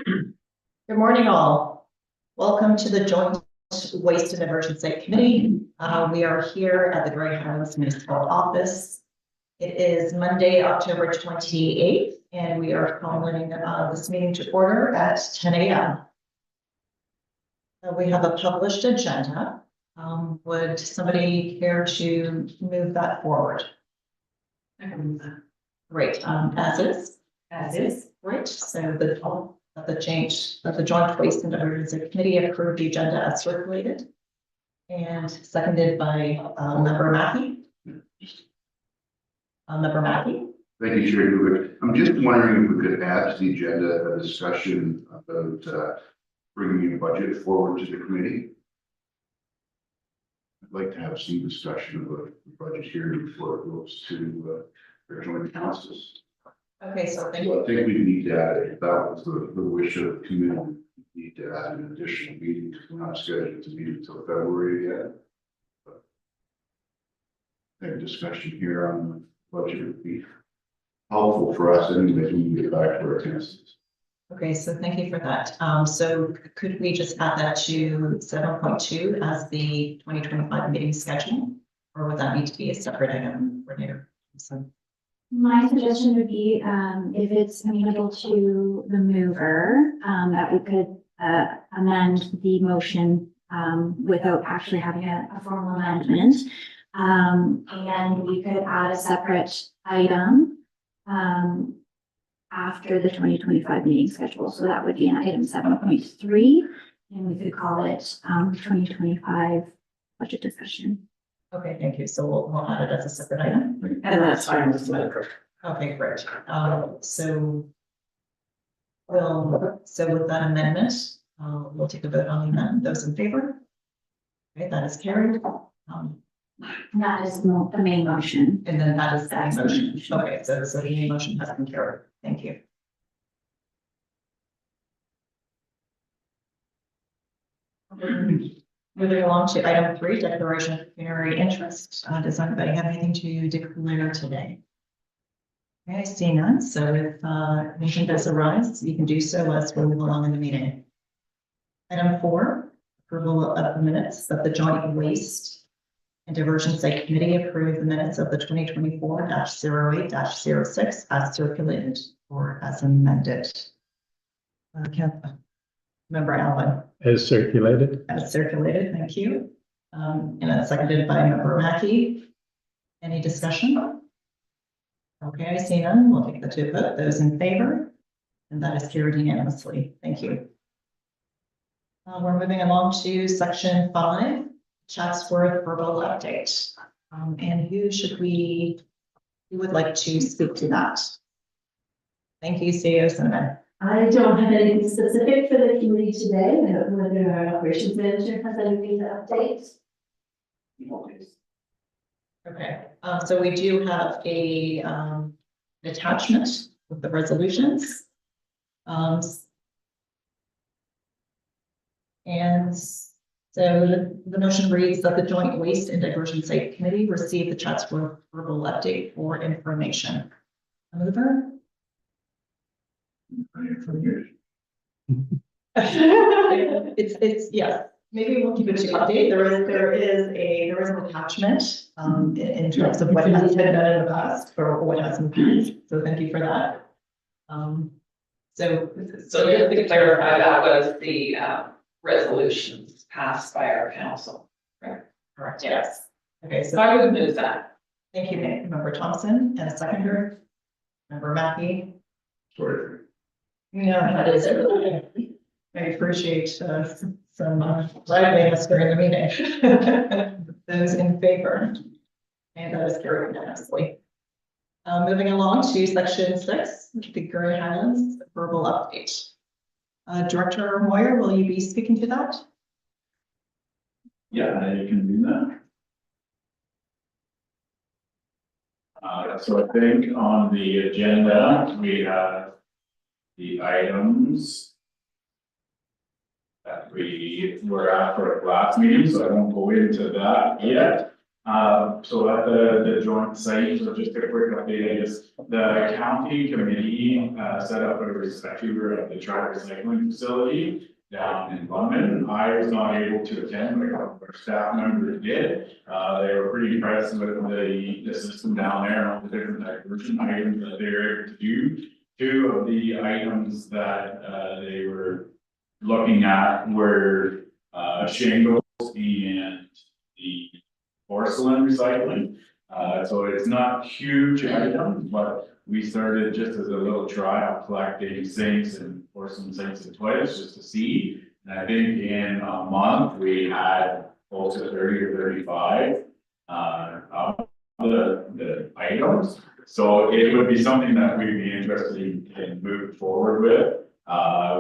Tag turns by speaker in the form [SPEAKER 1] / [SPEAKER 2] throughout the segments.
[SPEAKER 1] Good morning, all. Welcome to the Joint Waste and Diversion Site Committee. We are here at the Highlands Municipal Office. It is Monday, October 28th, and we are calling this meeting to order at 10 a.m. We have a published agenda. Would somebody care to move that forward? Great. As is. Great. So the Joint Waste and Diversion Committee approved the agenda as circulated and seconded by Member Mackey. Member Mackey.
[SPEAKER 2] Thank you, Chair. I'm just wondering if we could add to the agenda a discussion about bringing a budget forward to the committee. I'd like to have some discussion about the budget here before it goes to the joint councils.
[SPEAKER 1] Okay, so thank
[SPEAKER 2] So
[SPEAKER 1] you.
[SPEAKER 2] I think we need to add, if that was the wish of the committee, we need to add an additional meeting because we're not scheduled to meet until February yet. But a discussion here on the budget would be helpful for us anyway when we get back to our councils.
[SPEAKER 1] Okay, so thank you for that. So could we just add that to 7.2 as the 2025 meeting schedule, or would that need to be a separate item for new? So.
[SPEAKER 3] My suggestion would be, if it's amenable to the mover, that we could amend the motion without actually having a formal amendment. And we could add a separate item after the 2025 meeting schedule. So that would be an item 7.3, and we could call it 2025 budget discussion.
[SPEAKER 1] Okay, thank you. So we'll add it as a separate item.
[SPEAKER 4] And that's fine with me.
[SPEAKER 1] Okay, great. So with that amendment, we'll take a vote on the amendment. Those in favor? Okay, that is carried.
[SPEAKER 3] That is the main motion.
[SPEAKER 1] And then that is the
[SPEAKER 3] That's the
[SPEAKER 1] motion.
[SPEAKER 3] motion.
[SPEAKER 1] Okay, so the main motion has been carried. Thank you. Moving along to item 3, declaration of pecuniary interest. Does anybody have anything to declare today? Okay, I see none. So if anything does arise, you can do so as we move along in the meeting. Item 4, approval of the minutes of the Joint Waste and Diversion Site Committee approved the minutes of the 2024-08-06 as circulated or as amended. Member Allen.
[SPEAKER 5] As circulated.
[SPEAKER 1] As circulated, thank you. And that's seconded by Member Mackey. Any discussion? Okay, I see none. We'll take the two vote. Those in favor? And that is carried unanimously. Thank you. We're moving along to section 5, Chatsworth verbal update. And who would like to speak to that? Thank you, CEO Cinnamon.
[SPEAKER 4] I don't have anything specific for the committee today. I don't know whether our operations manager has anything to update.
[SPEAKER 1] Okay, so we do have a attachment with the resolutions. And so the motion reads that the Joint Waste and Diversion Site Committee received the Chatsworth verbal update for information. Mover? It's yeah. Maybe we'll keep it to update. There is an attachment in terms of what has been done in the past or what hasn't been. So thank you for that.
[SPEAKER 6] So just to clarify, that was the resolutions passed by our council.
[SPEAKER 1] Correct. Yes. Okay. So
[SPEAKER 6] I would move that.
[SPEAKER 1] thank you, Member Thompson, and a seconder, Member Mackey.
[SPEAKER 2] Sorry.
[SPEAKER 1] Yeah, that is it. I appreciate some liveliness during the meeting. Those in favor, and that is carried unanimously. Moving along to section 6, the Highlands verbal update. Director Moyer, will you be speaking to that?
[SPEAKER 5] Yeah, you can do that. So I think on the agenda, we have the items that we were at for last meeting, so I won't go into that yet. So at the joint site, so just a quick update, I guess, the county committee, set up a tour of the truck recycling facility down in London. I was not able to attend, but a couple of our staff members did. They were pretty impressed with the system down there, and all the different diversion items that they're able to do. Two of the items that, they were looking at were, shingles and the porcelain recycling. So it's not huge items, but we started just as a little trial collecting sinks and porcelain sinks and toilets just to see. And I think in a month, we had close to 30 or 35 of the items. So it would be something that we'd be interested in moving forward with.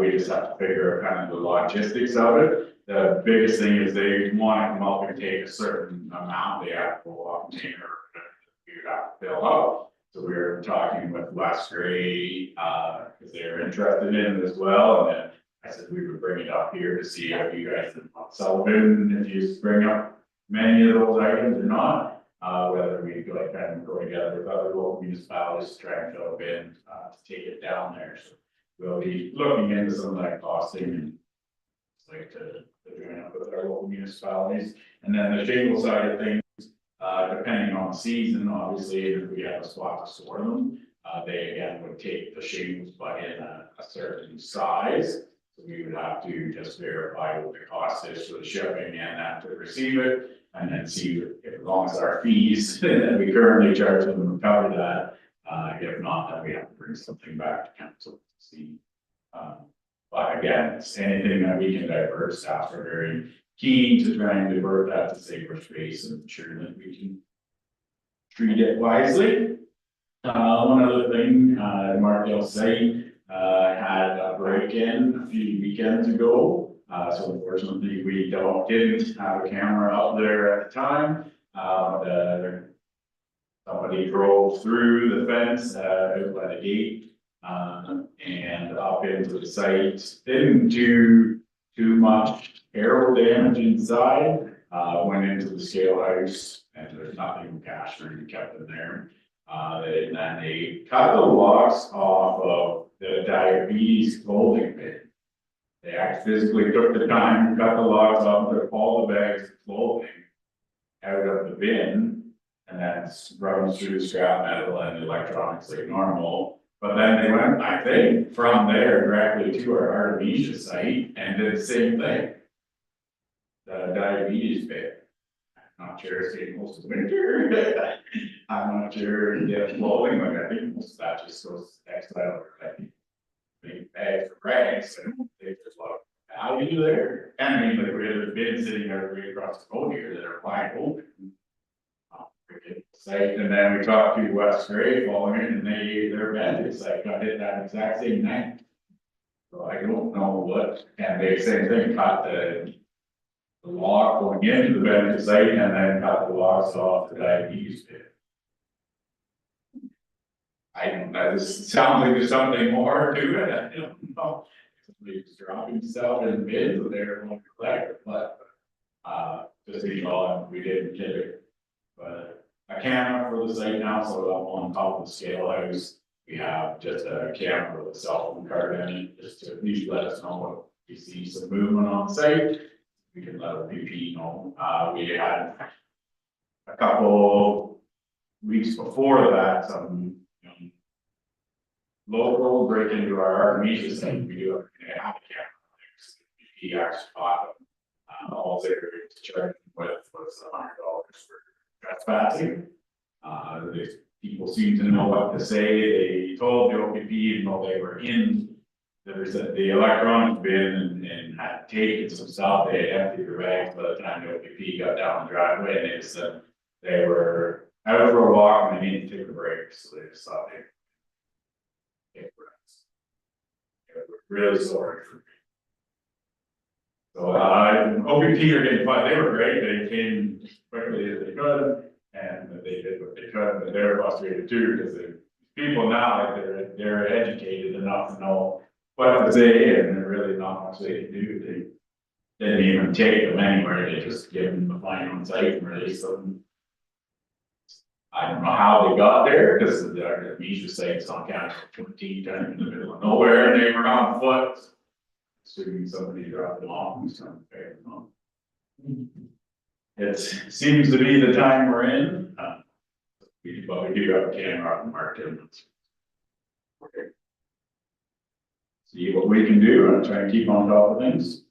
[SPEAKER 5] We just have to figure out kind of the logistics of it. The biggest thing is they want to come up and take a certain amount, they have to go up container, you have to fill up. So we were talking with West Gray, because they're interested in it as well, and then I said we would bring it up here to see if you guys in Sullivan, if you bring up many of those items or not. Whether we go like kind of go together with other local municipalities to try and fill a bin, to take it down there, so we'll be looking into some of that costing and like to join up with our local municipalities. And then the shingle side of things, depending on season, obviously, if we have a spot to store them, they again would take the shingles, but in a certain size. So we would have to just verify what the cost is for the shipping and that to receive it, and then see if as long as our fees that we currently charge them will cover that. If not, then we have to bring something back to council to see. But again, it's anything that we can divert, staff are very keen to try and divert that to save our space and ensure that we can treat it wisely. One other thing, Markdale site, had a break-in a few weekends ago. So unfortunately, we didn't have a camera up there at the time. Somebody drove through the fence, out by the gate. And up into the site, didn't do too much aerial damage inside, went into the scale house and there's nothing cash or kept in there. And then they cut the locks off of the diabetes clothing bin. They actually physically took the time to cut the locks off of all the bags of clothing out of the bin, and then run through the scrap metal and the electronics like normal. But then they went, I think, from there directly to our Artemisia site and did the same thing. The diabetes bit. I'm not sure it's getting most of the winter. I'm not sure in the clothing, like I think most of that just goes to textile or like big bags of rags, and there's a lot of value there. And I mean, like we had a bin sitting there right across the road here that are wide open. Site, and then we talked to West Gray following it, and their vendor site got hit that exact same night. So I don't know what, and they same thing, cut the lock going into the vendor site and then cut the locks off the diabetes pit. I don't know, this sounds like there's something more to it, I don't know. Somebody's dropping stuff in the bins and they're going to collect it, but just so you know, we didn't get it. But a camera for the site now, so up on top of the scale house, we have just a camera with a cell phone card in it, just to at least let us know if we see some movement on the site. We can let our VP know. We had a couple weeks before that, some local break into our Artemisia site. We do have a camera there. He actually bought them. All they were charging with was $100 for trespassing. People seem to know what to say. They told the OPP, even though they were in the electronic bin and had taken some stuff, they had emptied their bags by the time the OPP got down the driveway, and they said they were out for a walk and they needed to take a break, so they just thought they'd take breaks. They were really sorry for me. So OPP are getting fun. They were great. They came quickly as they could, and they did what they could. But they're frustrated too, because people now, like they're educated enough to know what to say, and there's really not much they can do. They didn't even take them anywhere. They just give them the fine on site and release them. I don't know how they got there, because the media sites on County 20, kind of in the middle of nowhere, and they were on foot. Assuming somebody dropped them off and something. It seems to be the time we're in. But we do have a camera on marked in. Okay. See what we can do and try and keep on top of things.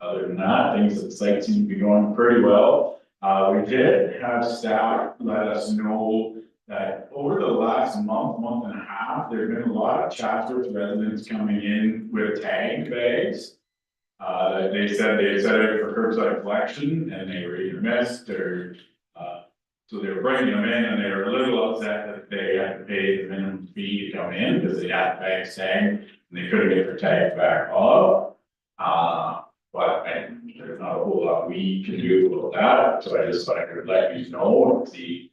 [SPEAKER 5] Other than that, things at the site seem to be going pretty well. We did have staff let us know that over the last month and a half, there have been a lot of Chatsworth residents coming in with tag bags. They said they set it for curbside collection and they were either missed or, so they were bringing them in and they were a little upset that they had to pay the minimum fee to come in because they had the bags tagged and they couldn't get their tags back off. But there's not a whole lot we can do about that, so I just thought I could let you know and see.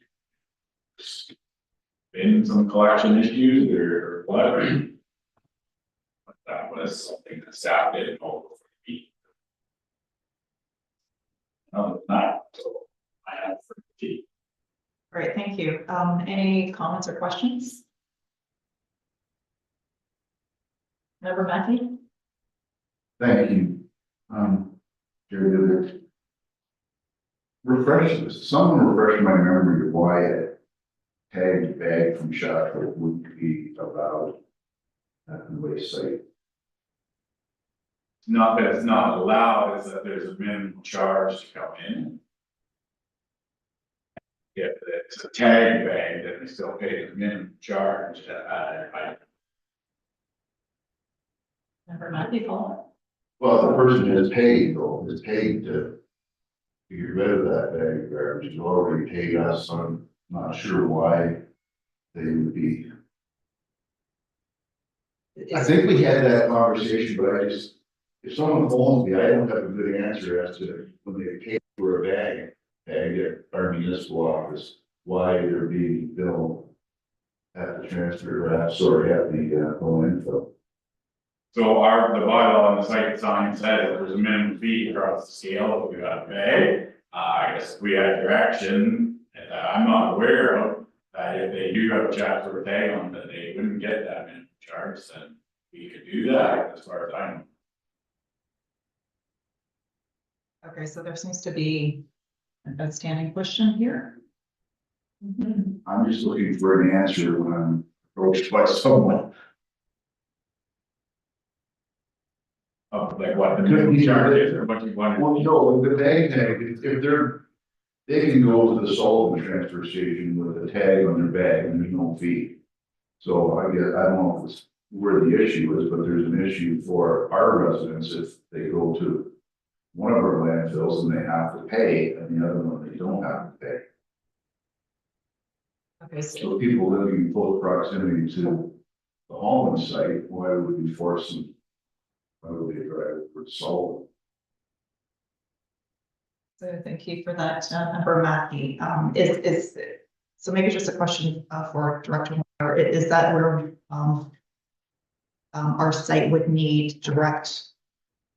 [SPEAKER 5] Been some collection issues or whatever. But that was something that staff didn't know before the meeting. Other than that, so I have for tea.
[SPEAKER 1] Great, thank you. Any comments or questions? Member Mackey?
[SPEAKER 2] Thank you. Jared, someone refresh my memory of why a tagged bag from Chatsworth wouldn't be allowed at the waste site.
[SPEAKER 5] Not that it's not allowed, it's that there's a minimum charge to come in. If it's a tag bag, then they still pay the minimum charge to add item.
[SPEAKER 1] Member Mackey, follow?
[SPEAKER 2] Well, the person is paid though, is paid to get rid of that bag of garbage, you already paid us, so I'm not sure why they would be. I think we had that conversation, but I just, if someone phones me, I don't have a good answer as to when they pay for a bag at our municipal office, why they're being billed at the transfer, at the home info.
[SPEAKER 5] So the bylaw on the site sign says there's a minimum fee across the scale that we gotta pay. I guess we had direction, and I'm not aware of, that if they do have a Chatsworth tag on that they wouldn't get that minimum charge, then we could do that as far as I know.
[SPEAKER 1] Okay, so there seems to be an outstanding question here.
[SPEAKER 2] I'm just looking for an answer when I'm approached by someone.
[SPEAKER 5] Of like what the minimum charge is or what you want.
[SPEAKER 2] Well, no, the bag tag, if they can go to the Sullivan transfer station with a tag on their bag and there's no fee. So I guess, I don't know if it's where the issue is, but there's an issue for our residents if they go to one of our landfills and they have to pay and the other one they don't have to pay.
[SPEAKER 1] Okay, so
[SPEAKER 2] So people living in close proximity to the Highlands site, why would we force them? Why would they drive for Sullivan?
[SPEAKER 1] So thank you for that, Member Mackey. So maybe just a question for Director Moore. Is that where our site would need direct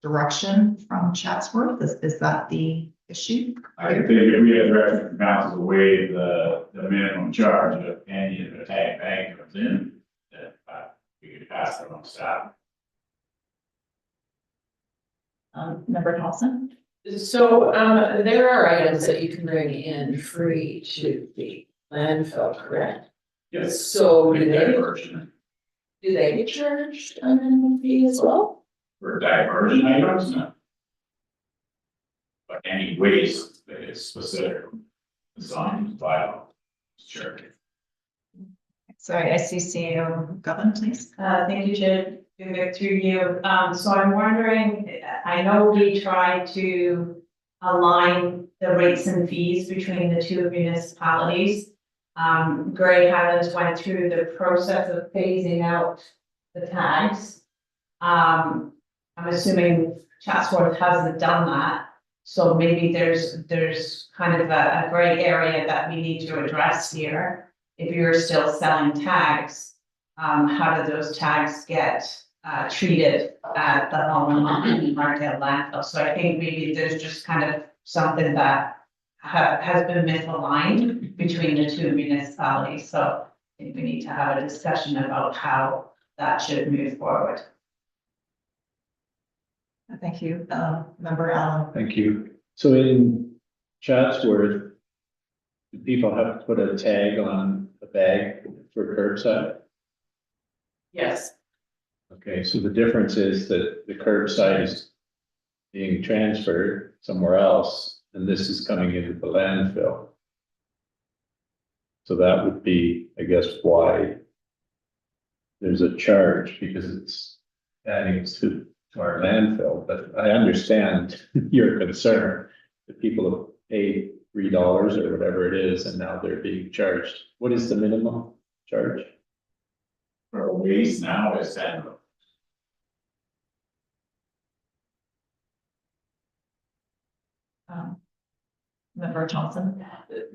[SPEAKER 1] direction from Chatsworth? Is that the issue?
[SPEAKER 5] I think if we had direction from council to waive the minimum charge of any of the tag bag comes in, that we could pass that on staff.
[SPEAKER 1] Member Dawson?
[SPEAKER 7] So, there are items that you can bring in free to the landfill, correct?
[SPEAKER 5] Yes.
[SPEAKER 7] So do they
[SPEAKER 5] Diversion.
[SPEAKER 7] get charged a minimum fee as well?
[SPEAKER 5] For diversion items, no. But any waste that is specific, designed by, sure.
[SPEAKER 1] So I see CEO Govan, please.
[SPEAKER 8] Thank you, Chair. Vivek, through you. So I'm wondering, I know we tried to align the rates and fees between the two municipalities. Grey Highlands went through the process of phasing out the tags. I'm assuming Chatsworth hasn't done that. So maybe there's kind of a gray area that we need to address here. If you're still selling tags, how do those tags get treated at the Markdale landfill? So I think maybe there's just kind of something that has been misaligned between the two municipalities, so I think we need to have a discussion about how that should move forward.
[SPEAKER 1] Thank you, member Allen.
[SPEAKER 9] Thank you. So in Chatsworth, do people have to put a tag on a bag for curbside?
[SPEAKER 7] Yes,
[SPEAKER 9] Okay, so the difference is that the curbside is being transferred somewhere else, and this is coming into the landfill. So that would be, I guess, why there's a charge, because it's adding to our landfill, but I understand your concern that people have paid $3 or whatever it is, and now they're being charged. What is the minimum charge?
[SPEAKER 5] For waste now is 10.
[SPEAKER 1] Member Johnson.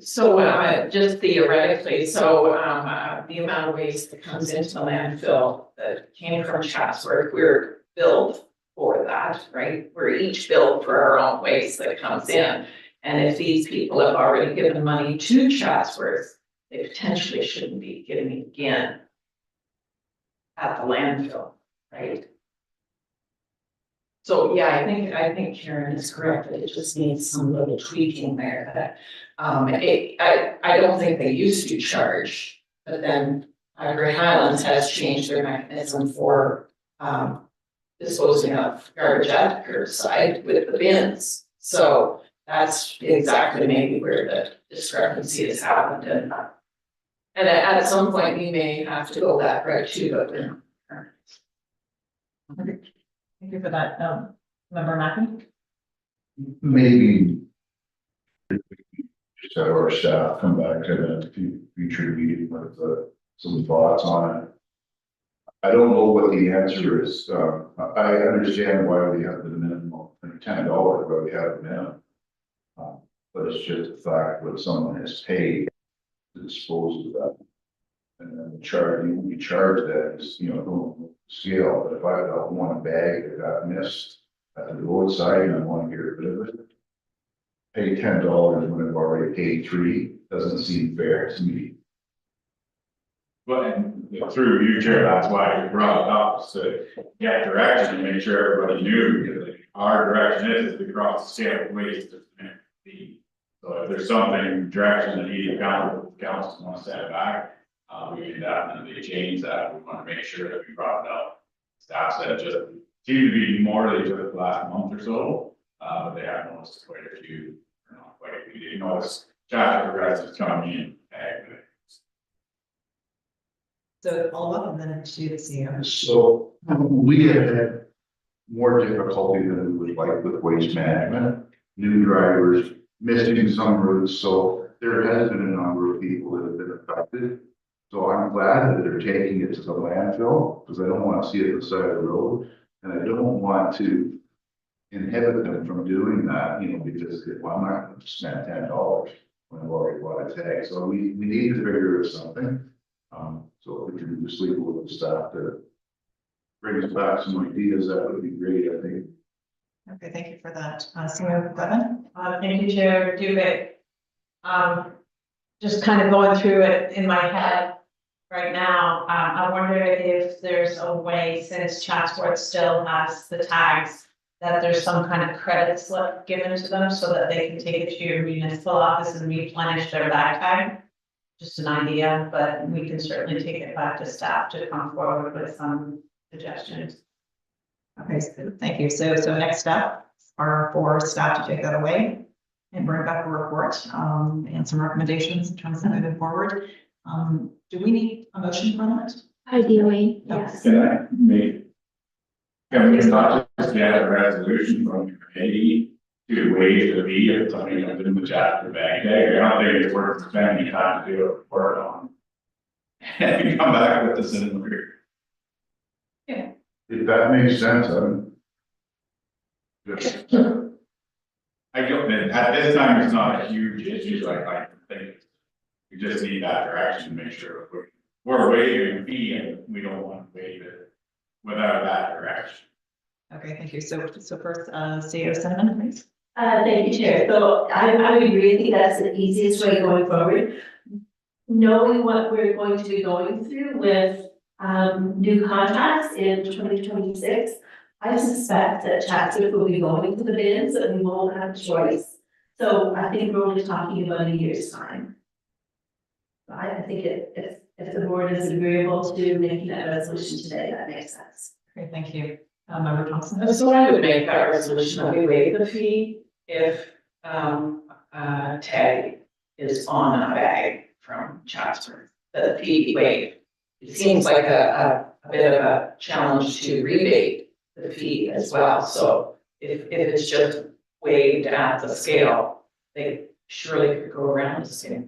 [SPEAKER 7] so just theoretically, so the amount of waste that comes into the landfill that came from Chatsworth, we're billed for that, right? We're each billed for our own waste that comes in. And if these people have already given money to Chatsworth, they potentially shouldn't be giving it again at the landfill, right? So, yeah, I think Karen is correct, that it just needs some little tweaking there that, I don't think they used to charge, but then Highlands has changed their mechanism for, disposing of garbage at the curbside with the bins. So that's exactly maybe where the discrepancy has happened, and at some point we may have to go that route too, but we're.
[SPEAKER 1] Thank you for that, member Mackin.
[SPEAKER 2] Maybe just have our staff come back to the future meeting with some thoughts on it. I don't know what the answer is. I understand why we have the minimum, like $10, why we have the minimum. But it's just the fact that someone has paid to dispose of that. And then the charge, you charge that is, don't scale, but if I got one bag that got missed at the roadside and I want to get rid of it, pay $10 when I've already paid $3, doesn't seem fair to me.
[SPEAKER 5] But through you, Chair, that's why we brought it up, so to get direction and make sure everybody knew, because like, our direction is to cross the scale of waste. So if there's something, direction that needed council want to set back, we can definitely change that. We want to make sure that we brought it up. Staff said it just seemed to be more than just the last month or so, but they have noticed quite a few, or not quite a few, you notice chapter progressives coming in.
[SPEAKER 1] So follow up and then to the CEO.
[SPEAKER 2] So we have had more difficulty than we would like with waste management, new drivers, missing some routes. So there has been a number of people that have been affected. So I'm glad that they're taking it to the landfill, because I don't want to see it on the side of the road. And I don't want to inhibit them from doing that, because well, I'm not going to spend $10 when I've already bought a tag. So we need to figure out something. So if we can just leave it with the staff to bring us back some ideas, that would be great, I think.
[SPEAKER 1] Okay, thank you for that. CEO Levin.
[SPEAKER 8] Thank you, Chair Dubik. Just kind of going through it in my head right now. I wonder if there's a way, since Chatsworth still has the tags, that there's some kind of credit slip given to them so that they can take it to your municipal office and replenish their bag tag. Just an idea, but we can certainly take it back to staff to come forward with some suggestions.
[SPEAKER 1] Okay, so thank you. So next step are for staff to take that away and bring back a report, and some recommendations in terms of moving forward. Do we need a motion from it?
[SPEAKER 3] Ideally, yes.
[SPEAKER 5] Can I make? Can we not just get a resolution from the committee to waive the fee if somebody comes in with chapter bag tag? I don't think it's worth spending time to do a report on. And come back with this in the rear.
[SPEAKER 2] If that makes sense,
[SPEAKER 5] I don't, at this time, it's not a huge issue, like I think. We just need that direction to make sure we're waiving fee and we don't want to waive it without that direction.
[SPEAKER 1] Okay, thank you. So first, CEO Cinnamon, please.
[SPEAKER 4] Thank you, Chair. So I would agree, I think that's the easiest way going forward. Knowing what we're going to be going through with new contracts in 2026, I suspect that Chatsworth will be going to the bids and we won't have a choice. So I think we're only talking about a year's time. I think if the board is agreeable to making that resolution today, that makes sense.
[SPEAKER 1] Great, thank you. Member Thompson?
[SPEAKER 7] So I would make that resolution that we waive the fee if, tag is on a bag from Chatsworth, the fee be waived. It seems like a bit of a challenge to rebate the fee as well, so if it's just waived at the scale, they surely could go around the scale.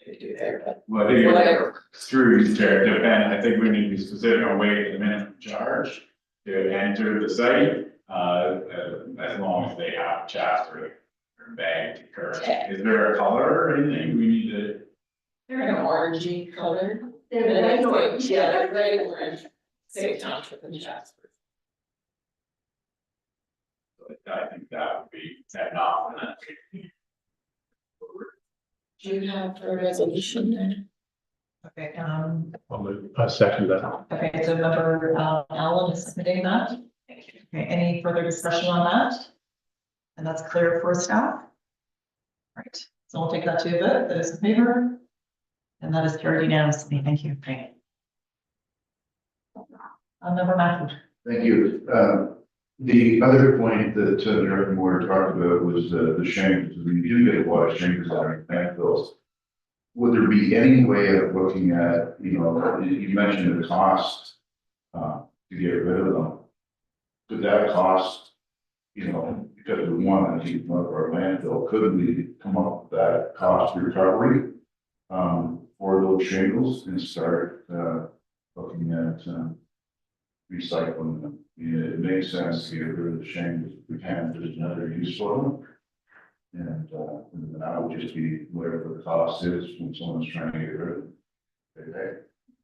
[SPEAKER 7] They do there, but
[SPEAKER 5] Well, I think
[SPEAKER 7] whatever.
[SPEAKER 5] it's through Chair, depend, I think we need to be specific on weight the minimum charge to enter the site, as long as they have Chatsworth or bag to curve. Is there a color or anything we need to?
[SPEAKER 7] They're an orangey color.
[SPEAKER 4] They're
[SPEAKER 7] And
[SPEAKER 4] very
[SPEAKER 7] I know,
[SPEAKER 4] orange.
[SPEAKER 7] yeah, they're very orange, same Chatsworth and Chatsworth.
[SPEAKER 5] I think that would be enough.
[SPEAKER 7] Do you have a resolution then?
[SPEAKER 1] Okay,
[SPEAKER 9] I'll second that.
[SPEAKER 1] okay, so member Allen is submitting that. Okay, any further discussion on that? And that's clear for staff? Right, so we'll take that to a vote. Those in favor? And that is carried unanimously. Thank you. Great. Member Matthew.
[SPEAKER 2] Thank you. The other point that Director Moore talked about was the chambers. We do get a lot of chambers that are in landfills. Would there be any way of looking at, you mentioned the cost to get rid of them? Could that cost, because we want to keep them out of our landfill, could we come up with that cost recovery for those shingles and start looking at recycling them? It makes sense to get rid of the shingles if we can, there's another use for them. And that would just be whatever the cost is when someone's trying to get rid of them. Okay.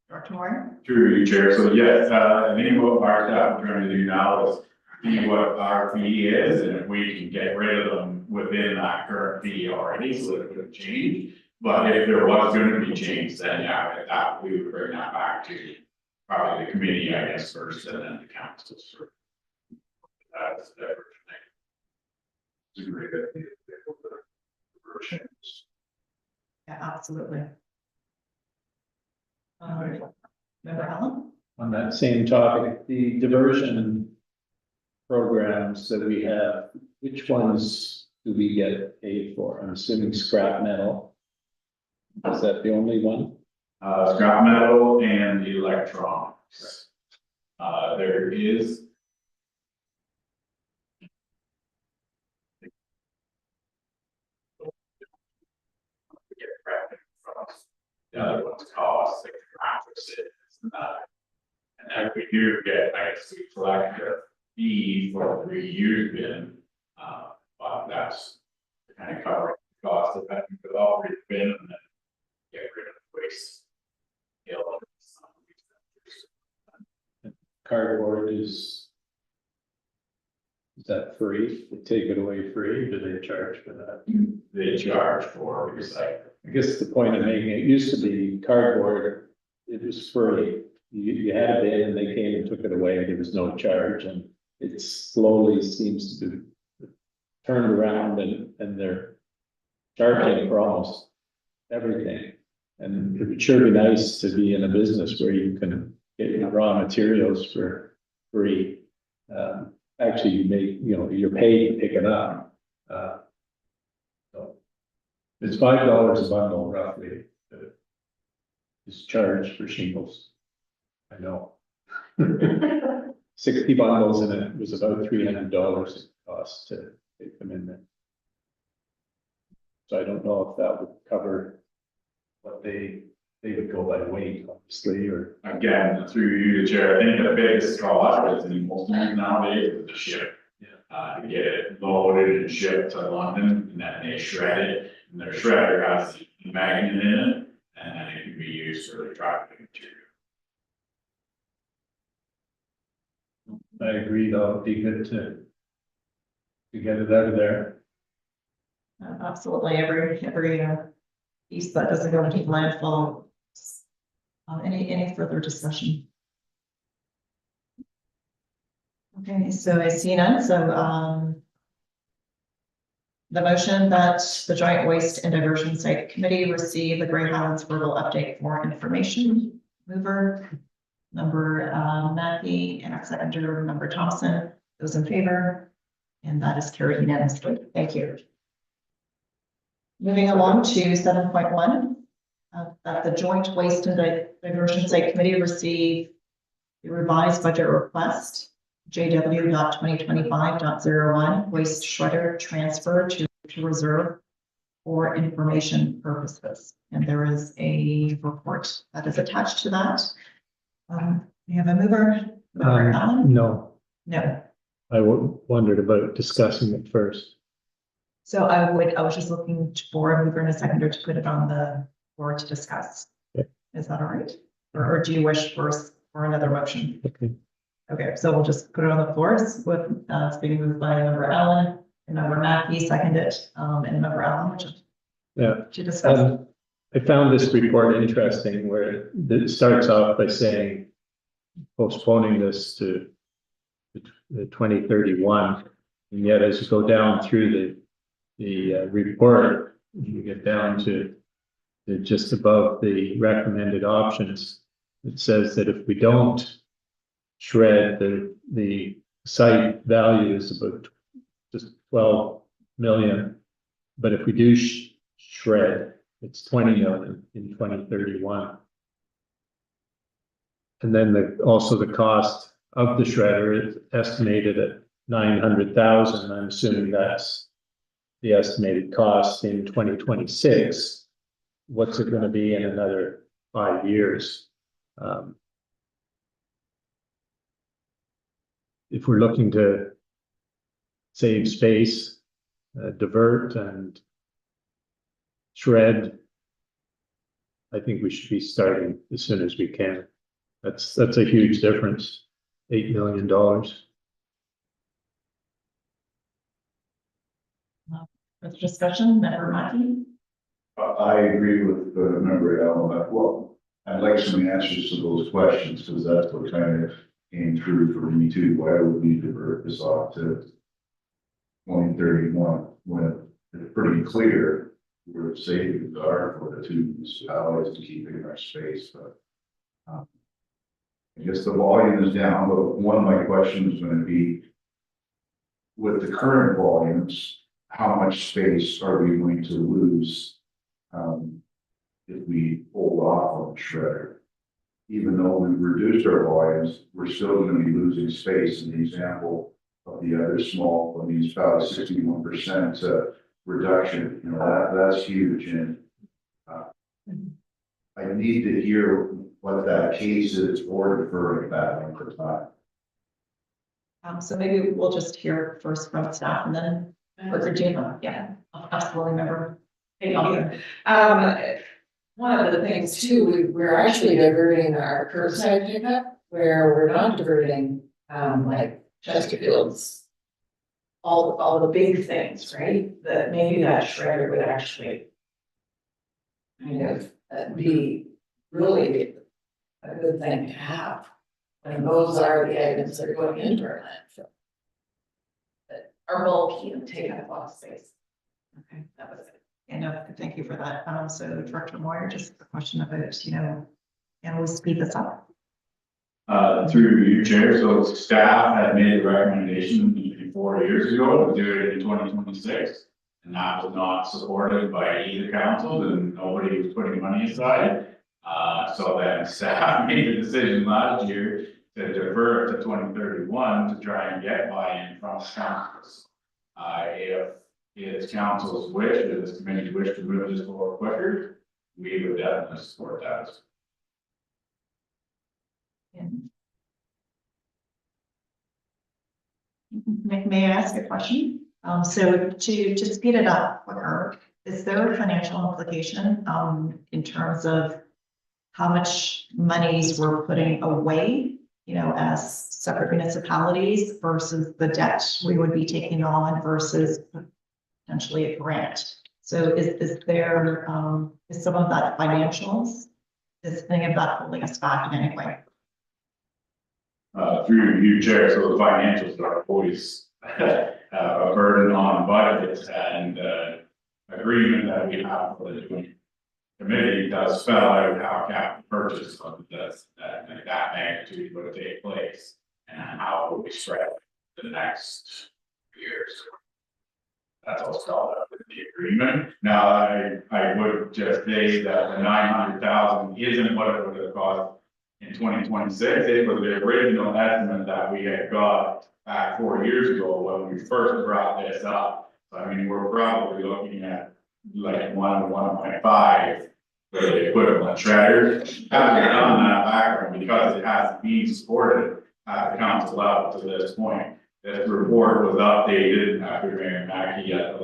[SPEAKER 1] Dr. Moore?
[SPEAKER 5] Through you, Chair, so yes, I think what our staff are trying to do now is see what our fee is, and if we can get rid of them within that current fee already, so it would change. But if there was going to be change, then yeah, that we would bring that back to probably the committee, I guess, first, and then the council. That's the diversion.
[SPEAKER 2] It's a great idea.
[SPEAKER 1] Yeah, absolutely. Member Allen?
[SPEAKER 9] On that same topic, the diversion programs that we have, which ones do we get paid for? I'm assuming scrap metal. Is that the only one?
[SPEAKER 5] Scrap metal and electronics. There is. The other ones cost like mattresses and then we do get, I guess, we collect a fee for the reuse bin. But that's kind of covering the cost of having the all bin and then get rid of the waste.
[SPEAKER 9] Cardboard is that free? They take it away free, or do they charge for that?
[SPEAKER 5] They charge for recycling.
[SPEAKER 9] I guess the point I'm making, it used to be cardboard, it was free. You had a bin and they came and took it away, there was no charge, and it slowly seems to turn around and they're charging for almost everything. And it would sure be nice to be in a business where you can get your raw materials for free. Actually, you're paid to pick it up. So it's $5 a bundle roughly. Is charged for shingles. I know. 60 bundles and it was about $300 it cost to take them in there. So I don't know if that would cover what they would go by weight, obviously, or.
[SPEAKER 5] Again, through you, the chair, I think the biggest cost is in most nowadays is the ship. To get it loaded and shipped to London, and then they shred it, and their shredder has the magnet in it, and then it can be used for the traffic material.
[SPEAKER 9] I agree, though, it'd be good to to get it out of there.
[SPEAKER 1] Absolutely, every piece that doesn't go into the landfill. Any further discussion? Okay, so I see none, so, the motion that the Joint Waste and Diversion Site Committee receive the Grey Highlands verbal update for information. Mover, member Mackey, and our seconder, member Thompson, those in favor, and that is carried unanimously. Thank you. Moving along to 7.1, that the Joint Waste and Diversion Site Committee receive the revised budget request, JW.2025.01, waste shredder transfer to reserve for information purposes. And there is a report that is attached to that. We have a mover. Member Allen?
[SPEAKER 9] No,
[SPEAKER 1] No.
[SPEAKER 9] I wondered about discussing it first.
[SPEAKER 1] So I was just looking for a mover and a seconder to put it on the floor to discuss.
[SPEAKER 9] Okay.
[SPEAKER 1] Is that all right? Or do you wish for another motion?
[SPEAKER 9] Okay.
[SPEAKER 1] Okay, so we'll just put it on the floor with, it's being moved by member Allen and member Mackey, seconded, and member Allen,
[SPEAKER 9] Yeah.
[SPEAKER 1] to discuss.
[SPEAKER 9] I found this report interesting where it starts off by saying postponing this to the 2031. And yet as you go down through the report, you get down to just above the recommended options. It says that if we don't shred, the site value is about just 12 million. But if we do shred, it's 20 million in 2031. And then also the cost of the shredder is estimated at 900,000. I'm assuming that's the estimated cost in 2026. What's it going to be in another 5 years? If we're looking to save space, divert and shred, I think we should be starting as soon as we can. That's a huge difference, $8 million.
[SPEAKER 1] Further discussion, member Mackey?
[SPEAKER 2] I agree with member Allen. Well, I'd like some answers to those questions because that's what kind of came through for me too. Why would we divert this off to 2031 when it's pretty clear where savings are for the two municipalities and keeping our space, but I guess the volume is down, but one of my questions is going to be with the current volumes, how much space are we going to lose if we hold off on the shredder? Even though we've reduced our volumes, we're still going to be losing space. In the example of the other small municipalities, 61% reduction, you know, that's huge. And I need to hear what that case is for deferring that one for time.
[SPEAKER 1] So maybe we'll just hear first from staff and then Virginia. Yeah, absolutely, member.
[SPEAKER 7] Thank you. One of the things too, we're actually diverting our curbside pickup where we're not diverting, like Chesterfield's, all the big things, right? That maybe that shredder would actually kind of be really a good thing to have. And those are the items that are going into our landfill. That are bulky and take up a lot of space. Okay, that was it.
[SPEAKER 1] And thank you for that. So Director Moyer, just a question about, you know, can we speed this up?
[SPEAKER 5] Through you, Chair, so staff had made a recommendation maybe 4 years ago to do it in 2026. And that was not supported by either council and nobody was putting money aside. So then staff made a decision last year to defer it to 2031 to try and get buy-in from councils. If it's council's wish, or this committee's wish to move this forward quicker, we would definitely support that.
[SPEAKER 1] May I ask a question? So to speed it up quicker, is there a financial implication in terms of how much monies we're putting away you know, as separate municipalities versus the debt we would be taking on versus potentially a grant. So is there, is some of that financials, is any of that holding us back in any way?
[SPEAKER 5] Through you, Chair, so the financials are always a burden on budgets and agreement that we have for the joint committee does spell out how capital purchase of that magnitude would take place and how it will be spread the next years. That's all spelled out in the agreement. Now, I would just say that the 900,000 isn't what it would have cost in 2026. It was the original estimate that we had got back 4 years ago when we first brought this up. So, I mean, we're probably looking at like 1 to 1.5 for the equivalent shredder. Having done that background, because it hasn't been supported at the council level to this point. This report was updated after Mayor Mackey at the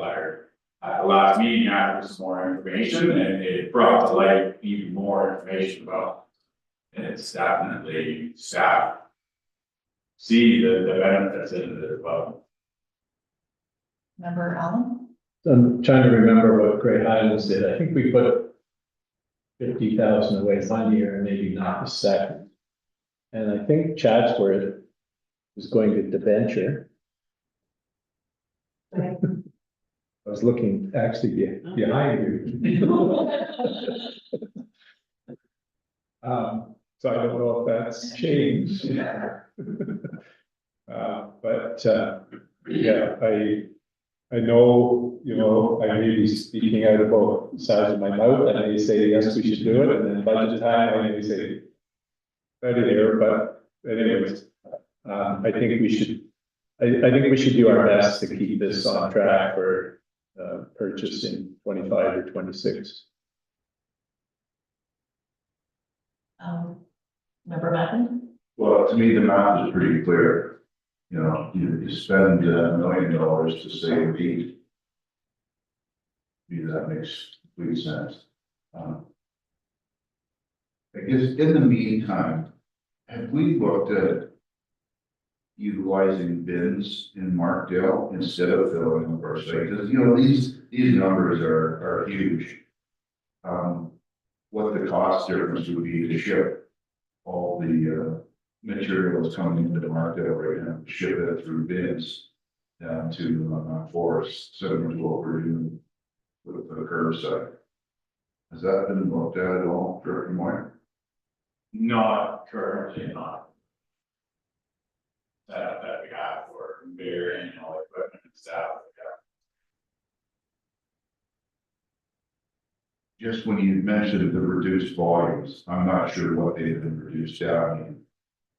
[SPEAKER 5] last meeting after some more information, and it brought to light even more information about. And it's definitely staff see the benefits in it as well.
[SPEAKER 1] Member Allen?
[SPEAKER 9] I'm trying to remember what Great Highlands did. I think we put 50,000 away one year and maybe not the second. And I think Chatsworth was going to debenture. I was looking actually behind you. So I don't know if that's changed. Yeah, I know, you know, I may be speaking out of both sides of my mouth, and I may say, yes, we should do it, and then budget time, I may say, right there, but anyways, I think we should, I think we should do our best to keep this on track for purchase in 25 or 26.
[SPEAKER 1] Member Mackin?
[SPEAKER 2] Well, to me, the math is pretty clear. You know, you spend $1 million to save 8. Maybe that makes complete sense. I guess in the meantime, have we looked at utilizing bins in Markdale instead of filling up our site? Because, you know, these numbers are huge. What the cost difference would be to ship all the materials coming into the Markdale right now, ship it through bins down to Forest, similar to what we're doing with the curbside. Has that been looked at all, Director Moyer?
[SPEAKER 5] Not currently, not. That we have for varying equipment and staff.
[SPEAKER 2] Just when you mentioned the reduced volumes, I'm not sure what they've been reduced down.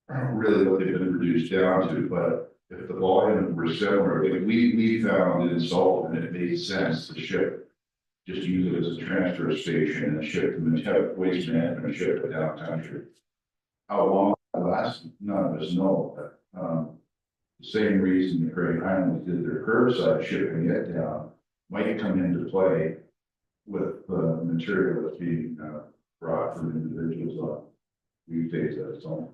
[SPEAKER 2] I don't really what they've been reduced down to, but if the volume were similar, like we found in Sullivan, it made sense to ship, just use it as a transfer station and ship the waste management and ship it down country. How long it lasts, none of us know, but the same reason the Great Highlands did their curbside shipping it down might come into play with the material that's being brought from individuals on weekdays at its own.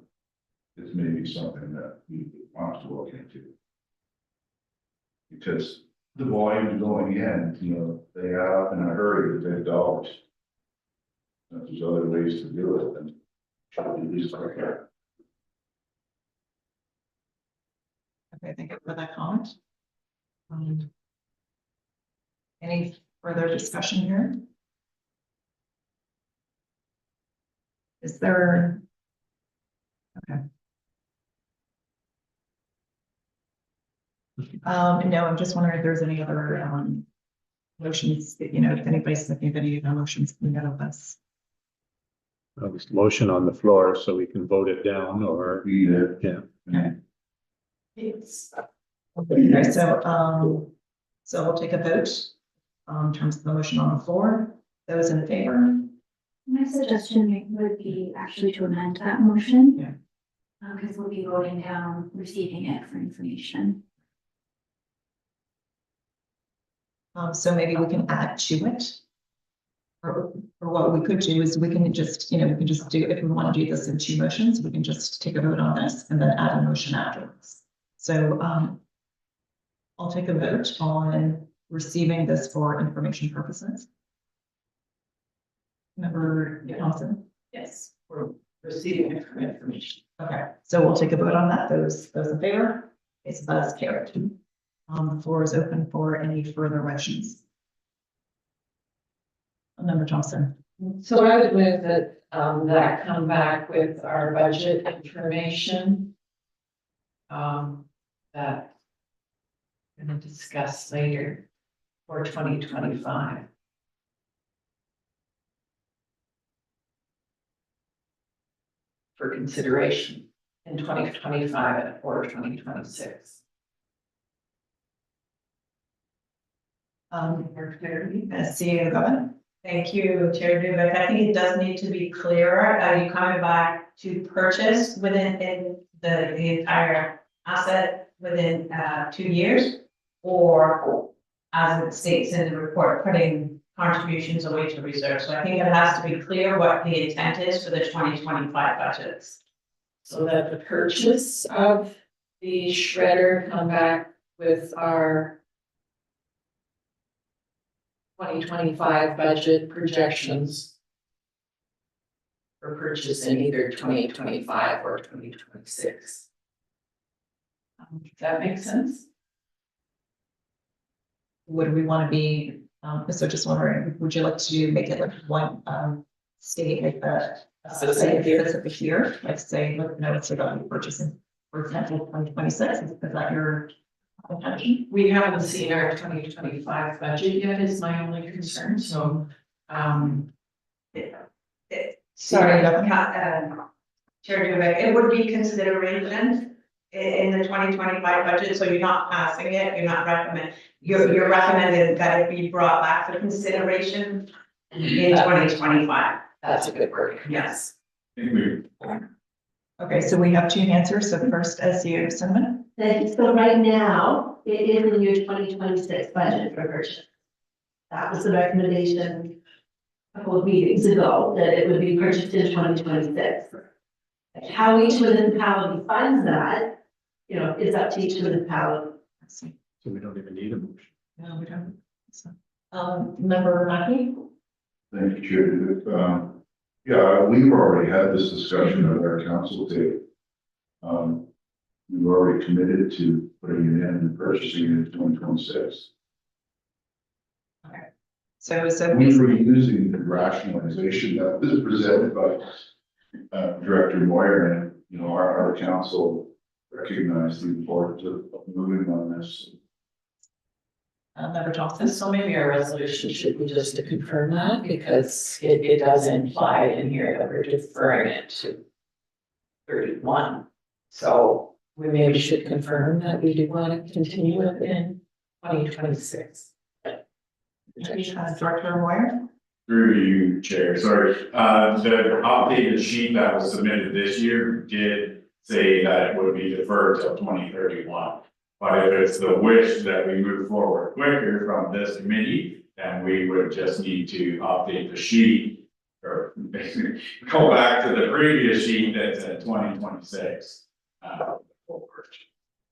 [SPEAKER 2] It's maybe something that we want to look into. Because the volume going in, you know, they add up in a hurry to $10. If there's other ways to do it, then should at least like that.
[SPEAKER 1] Okay, thank you for that comment. Any further discussion here? Is there? Okay. No, I'm just wondering if there's any other motions that, you know, if anybody's thinking of any motions coming out of this.
[SPEAKER 9] There's motion on the floor, so we can vote it down, or yeah.
[SPEAKER 1] Okay. Okay, so we'll take a vote in terms of the motion on the floor. Those in favor?
[SPEAKER 3] My suggestion would be actually to amend that motion.
[SPEAKER 1] Yeah.
[SPEAKER 3] Because we'll be voting down receiving it for information.
[SPEAKER 1] So maybe we can add to it. or what we could do is we can just, we can just do, if we want to do this in two motions, we can just take a vote on this and then add a motion afterwards. So, I'll take a vote on receiving this for information purposes. Member Thompson?
[SPEAKER 7] Yes, we're receiving it from information.
[SPEAKER 1] Okay, so we'll take a vote on that. Those in favor? Okay, so that's carried. The floor is open for any further motions. Member Thompson?
[SPEAKER 7] So I would move that, that come back with our budget information. That we're gonna discuss later for 2025. For consideration in 2025 and for 2026.
[SPEAKER 1] More clarity, CEO Governor?
[SPEAKER 8] Thank you, Chair Dubek. I think it does need to be clearer. Are you coming back to purchase within the entire asset within 2 years? Or as it states in the report, putting contributions away to reserve? So I think it has to be clear what the intent is for the 2025 budgets.
[SPEAKER 7] So that the purchase of the shredder come back with our 2025 budget projections for purchase in either 2025 or 2026. Does that make sense?
[SPEAKER 1] Would we want to be, so just wondering, would you like to make it like one, state like a
[SPEAKER 7] Specific year.
[SPEAKER 1] specific year? Like say, look, no, it's about purchasing, for example, 2026, is that your intention?
[SPEAKER 7] We haven't seen our 2025 budget yet is my only concern, so,
[SPEAKER 8] Sorry, Chair Dubek, it would be consideration in the 2025 budget, so you're not passing it, you're not recommending, you're recommending that it be brought back for consideration in 2025.
[SPEAKER 7] that's a good word.
[SPEAKER 8] Yes.
[SPEAKER 5] I think we,
[SPEAKER 1] Okay, so we have two answers. So first, SEO Cinnamon.
[SPEAKER 4] So right now, it is in your 2026 budget for purchase. That was the recommendation a couple of meetings ago, that it would be purchased in 2026. How each municipality funds that, is up to each municipality.
[SPEAKER 9] So we don't even need a motion.
[SPEAKER 1] No, we don't. So, Member Mackey?
[SPEAKER 2] Thank you, Chair. Yeah, we've already had this discussion at our council table. We've already committed to putting it in and purchasing it in 2026.
[SPEAKER 1] So
[SPEAKER 2] We were using the rationalization that was presented by Director Moyer, and our council recognized the importance of moving on this.
[SPEAKER 1] Member Johnson?
[SPEAKER 7] So maybe our resolution should be just to confirm that, because it does imply in here that we're deferring it to 31. So we maybe should confirm that we do want to continue it in 2026.
[SPEAKER 1] Director Moyer?
[SPEAKER 5] through you, Chair, sorry, the updated sheet that was submitted this year did say that it would be deferred till 2031. But if it's the wish that we move forward quicker from this committee, then we would just need to update the sheet. Or basically go back to the previous sheet that said 2026.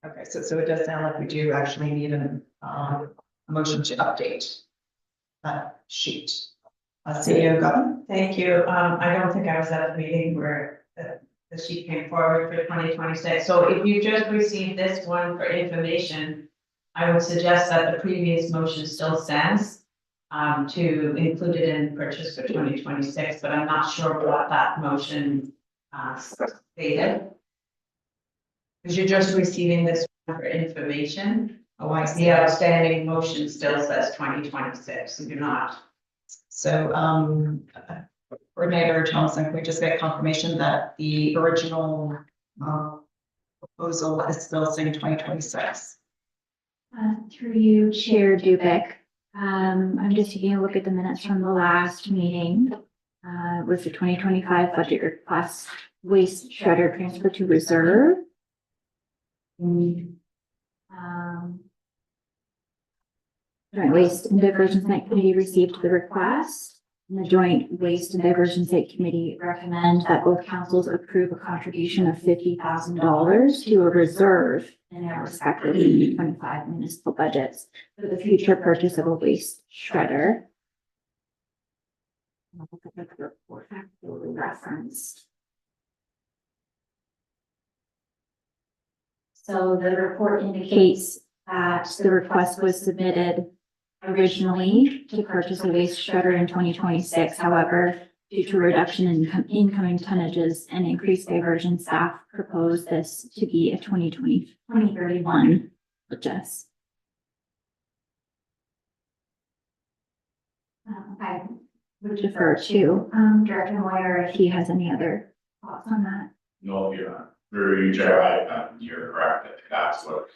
[SPEAKER 1] Okay, so it does sound like we do actually need a motion to update that sheet. CEO Governor?
[SPEAKER 8] Thank you. I don't think I was at the meeting where the sheet came forward for 2026. So if you just received this one for information, I would suggest that the previous motion still stands to include it in purchase for 2026, but I'm not sure what that motion stated. Because you're just receiving this for information.
[SPEAKER 1] Oh, I see.
[SPEAKER 8] The outstanding motion still says 2026, so you're not.
[SPEAKER 1] So, Coordinator Thompson, can we just get confirmation that the original proposal is still saying 2026?
[SPEAKER 3] Through you, Chair Dubek. I'm just taking a look at the minutes from the last meeting. With the 2025 budget request, waste shredder transfer to reserve. Joint Waste and Diversion Committee received the request. And the Joint Waste and Diversion Site Committee recommend that both councils approve a contribution of $50,000 to a reserve in their respective 2025 municipal budgets for the future purchase of a waste shredder. I'll look at the report actually referenced. So the report indicates that the request was submitted originally to purchase a waste shredder in 2026. However, due to a reduction in incoming tonnages and increased diversion, staff proposed this to be a 2031 purchase. I would defer to Director Moyer if he has any other thoughts on that.
[SPEAKER 5] No, you're not. Very, you're correct. I think that's what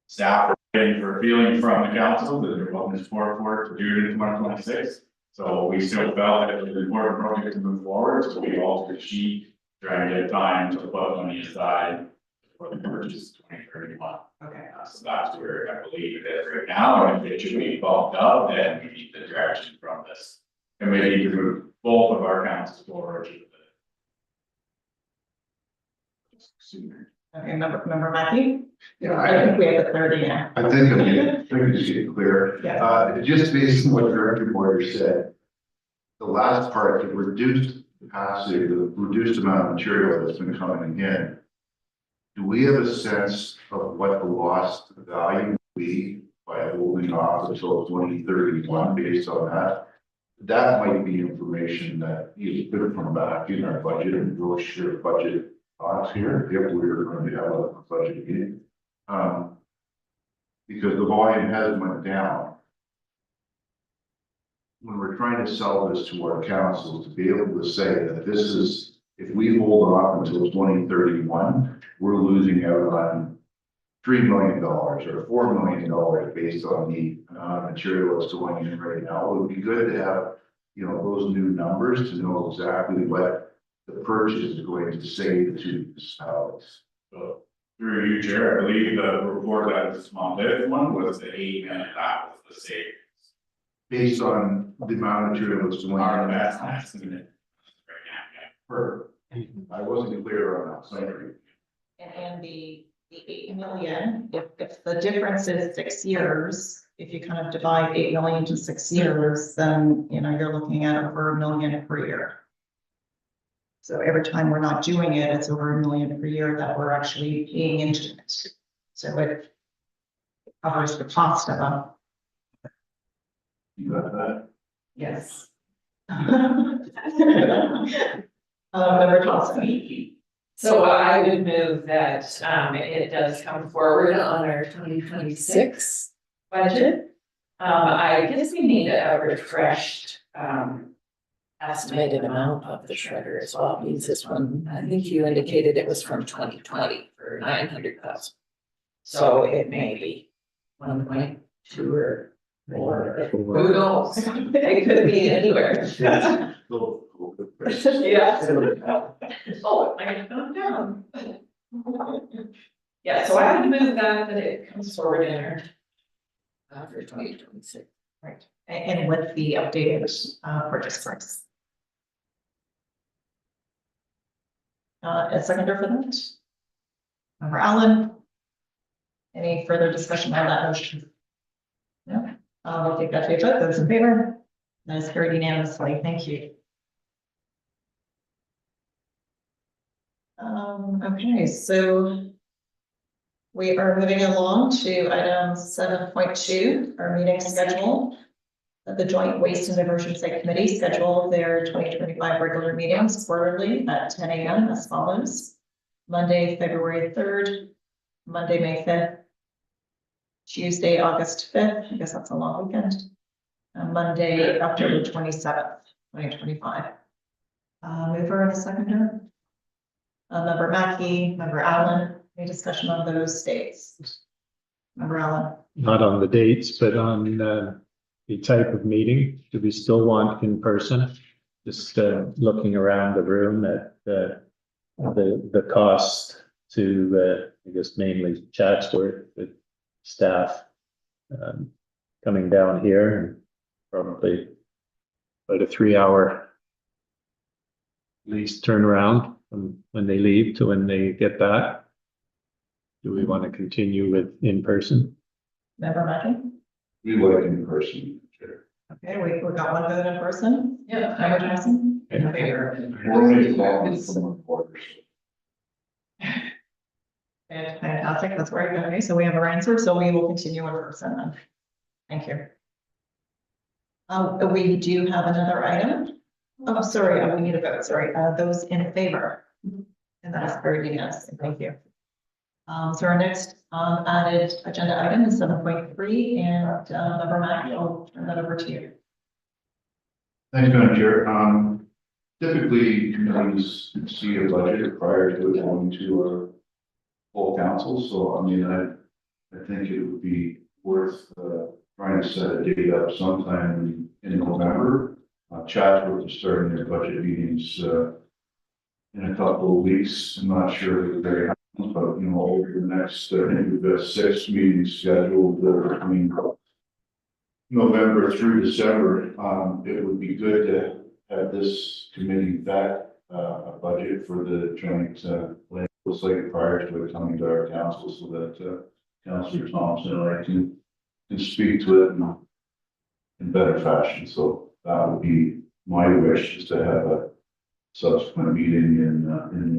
[SPEAKER 5] staff are getting for a feeling from the council that they're welcome to support for it to do it in 2026. So we still felt that it was an important project to move forward, so we altered the sheet, trying to get time to put money aside for the purchase 2031.
[SPEAKER 1] Okay.
[SPEAKER 5] So that's where I believe it is right now, and if it should be bumped up, then we need the direction from this committee to move both of our councils forward. Sooner.
[SPEAKER 1] Okay, member Mackey?
[SPEAKER 2] Yeah,
[SPEAKER 1] I think we have the clarity now.
[SPEAKER 2] I think I'm just getting clear.
[SPEAKER 1] Yeah.
[SPEAKER 2] Just based on what Director Moyer said, the last part, the reduced capacity, the reduced amount of material that's been coming in, do we have a sense of what the lost value will be by holding off until 2031 based on that? That might be information that you could come back in our budget and we'll share budget thoughts here if we're going to have a budget meeting. Because the volume has went down. When we're trying to sell this to our council, to be able to say that this is, if we hold off until 2031, we're losing out on $3 million or $4 million based on the amount of material that's going in right now. It would be good to have, you know, those new numbers to know exactly what the purchase is going to save the two municipalities.
[SPEAKER 5] So through you, Chair, I believe the report that was on this one was the 8 million, that was the savings.
[SPEAKER 2] Based on the amount of material that's going
[SPEAKER 5] Our
[SPEAKER 2] in.
[SPEAKER 5] best estimate. Right now,
[SPEAKER 2] Perfect. I wasn't clear on that, sorry.
[SPEAKER 1] And the 8 million, if the difference is 6 years, if you kind of divide 8 million to 6 years, then, you know, you're looking at over $1 million per year. So every time we're not doing it, it's over $1 million per year that we're actually paying into it. So it covers the cost of them.
[SPEAKER 2] You got that?
[SPEAKER 1] Yes. Member Thompson.
[SPEAKER 7] So I would move that, it does come forward on our 2026 budget. I guess we need a refreshed, estimated amount of the shredder as well, means this one, I think you indicated it was from 2020 for 900,000. So it may be 1.2 or more, who knows? It could be anywhere. Yeah. Oh, it might have gone down. Yeah, so I would move that it comes forward in our, for 2026.
[SPEAKER 1] Right, and with the updated purchase price. A seconder for that? Member Allen? Any further discussion on that motion? No, we'll take that to a vote. Those in favor? That is carried unanimously. Thank you. Okay, so we are moving along to item 7.2, our meeting schedule. The Joint Waste and Diversion Site Committee scheduled their 2025 regular meetings quarterly at 10 a.m. as follows. Monday, February 3rd, Monday, May 5th, Tuesday, August 5th, I guess that's a long weekend, and Monday, October 27th, 2025. Mover and a seconder? Member Mackey, Member Allen, any discussion on those dates? Member Allen?
[SPEAKER 9] Not on the dates, but on the type of meeting. Do we still want in person? Just looking around the room at the cost to, I guess mainly Chatsworth, with staff coming down here and probably about a 3 hour at least turnaround from when they leave to when they get back. Do we want to continue with in person?
[SPEAKER 1] Member Mackey?
[SPEAKER 2] We like in person, Chair.
[SPEAKER 1] Okay, we got one vote in person.
[SPEAKER 6] Yeah.
[SPEAKER 1] Member Johnson?
[SPEAKER 6] In favor.
[SPEAKER 2] We're only calling from reporters.
[SPEAKER 1] Fantastic, that's great. Okay, so we have our answer, so we will continue in person then. Thank you. We do have another item. Oh, sorry, we need a vote, sorry. Those in favor? And that is very unanimous, thank you. So our next added agenda item is 7.3, and Member Mackey, I'll turn that over to you.
[SPEAKER 2] Thank you, Madam Chair. Typically, committees see a budget prior to going to our full council, so I mean, I think it would be worth trying to set a date up sometime in November. Chatsworth is starting their budget meetings in a couple of weeks. I'm not sure if they're, but over the next, I think we've got 6 meetings scheduled between November through December. It would be good to have this committee vet a budget for the joint land legislature prior to it coming to our council, so that Councillor Thompson and I can speak to it in better fashion. So that would be my wish, is to have a subsequent meeting in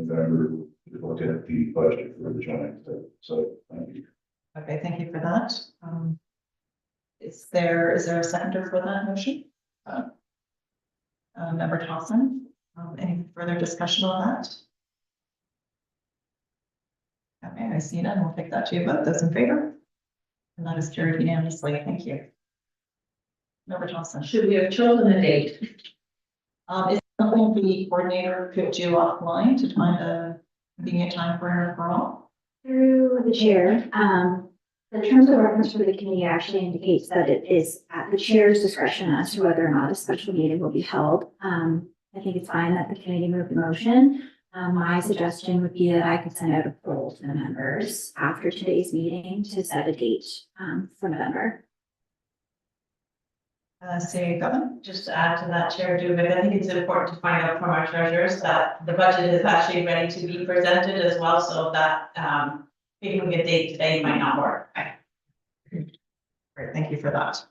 [SPEAKER 2] November to look at the budget for the joint. So thank you.
[SPEAKER 1] Okay, thank you for that. Is there a seconder for that motion? Member Thompson, any further discussion on that? Okay, I see none. We'll take that to a vote. Those in favor? And that is carried unanimously. Thank you. Member Thompson.
[SPEAKER 6] Should we have chosen a date?
[SPEAKER 1] Is something the coordinator could do offline to find a convenient time for all?
[SPEAKER 3] Through the chair, the terms of reference for the committee actually indicates that it is at the chair's discretion as to whether or not a special meeting will be held. I think it's fine that the committee move the motion. My suggestion would be that I could send out a poll to the members after today's meeting to set a date for November.
[SPEAKER 1] Say, Governor.
[SPEAKER 8] Just to add to that, Chair Dubik, I think it's important to find out from our treasurers that the budget is actually ready to be presented as well, so that picking a date today might not work.
[SPEAKER 1] Great, thank you for that.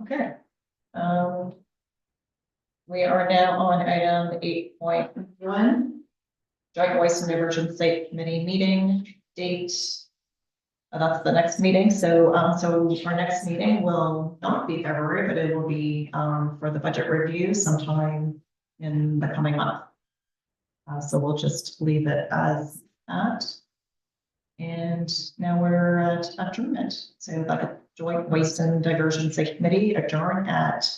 [SPEAKER 1] Okay. We are now on item 8.1. Joint Waste and Diversion Site Committee meeting date. That's the next meeting. So our next meeting will not be February, but it will be for the budget review sometime in the coming month. So we'll just leave it as that. And now we're at adjournment. So the Joint Waste and Diversion Site Committee adjourn at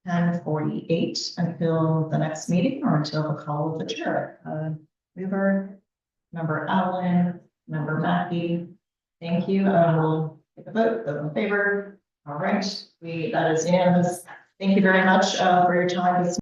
[SPEAKER 1] 10:48 until the next meeting or until the call of the chair. Weaver, Member Allen, Member Mackey, thank you. We'll take a vote. Those in favor? All right, that is unanimous. Thank you very much for your time this